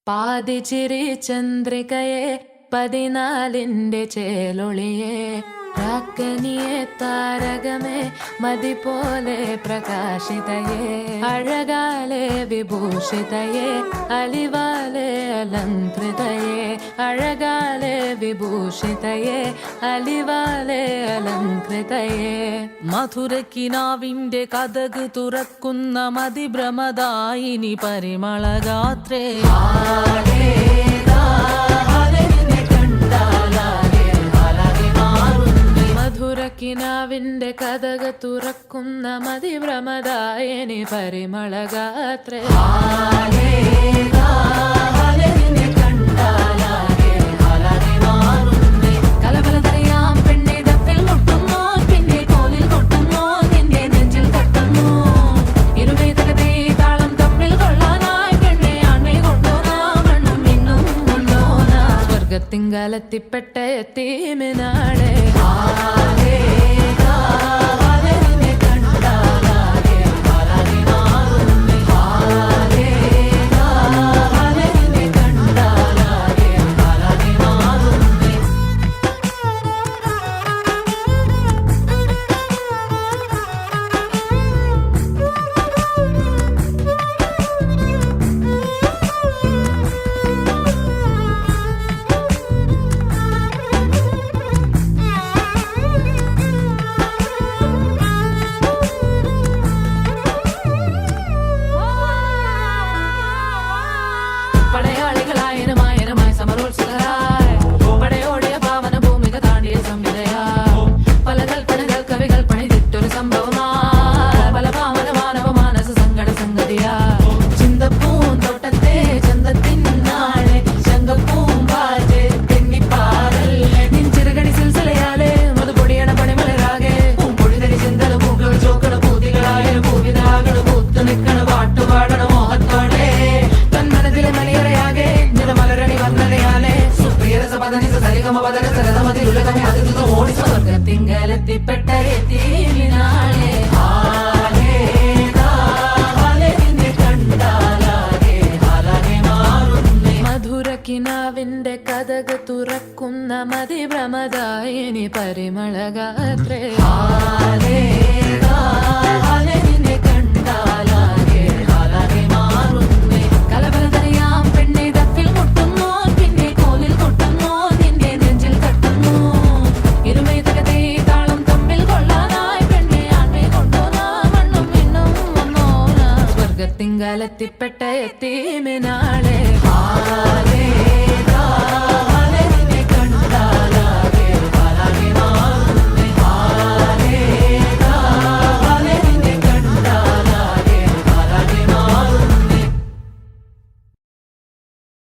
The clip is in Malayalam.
പാതിച്ചിരി ചന്ദ്രികയെ 14ന്റെ ചേലൊളിയെ രാക്കനിയെ താരകമേ മതി പോലെ പ്രകാശിതയെ അഴകാലെ വിഭൂഷിതയെ അലിവാലെ അലങ്കൃതയെ അഴകാലെ വിഭൂഷിതയെ അലിവാലെ അലങ്കൃതയെ മധുരക്കിനാവിന്റെ കഥക് തുറക്കുന്ന മതിഭ്രമദായിനി പരിമളഗാത്രേ മധുരക്കിനാവിന്റെ കഥക് തുറക്കുന്ന മതിഭ്രമദായിനി പരിമളഗാത്രേ കലബലതറിയാം പെണ്ണെ ദഫിൽ മുട്ടുന്നു പിന്നെ കോലിൽ കൊട്ടുന്നു നിന്റെ നെഞ്ചിൽ തട്ടുന്നു ഇരുമേതകത്തെ താളം തമ്മിൽ കൊള്ളാനായി പെണ്ണെ ആൺമേ കൊണ്ടോനാ മണ്ണും മിന്നും കൊണ്ടോനാ സ്വർഗത്തിങ്കലെത്തിപ്പെട്ട എത്തീമിനാളെ സ്വർഗത്തിങ്കലെത്തിപ്പെട്ട എത്തീമിനാളെ മധുരക്കിനാവിന്റെ കഥക് തുറക്കുന്ന മതിഭ്രമദായിനി പരിമളഗാത്രേ കലബലതറിയാം പെണ്ണെ ദഫിൽ മുട്ടുന്നു പിന്നെ കോലിൽ കൊട്ടുന്നു നിന്റെ നെഞ്ചിൽ തട്ടുന്നു ഇരുമേതകത്തെ താളം തമ്മിൽ കൊള്ളാനായി പെണ്ണെ ആൺമേ കൊണ്ടോനാ മണ്ണും മിന്നും വന്നോനാ സ്വർഗത്തിങ്കലെത്തിപ്പെട്ട എത്തി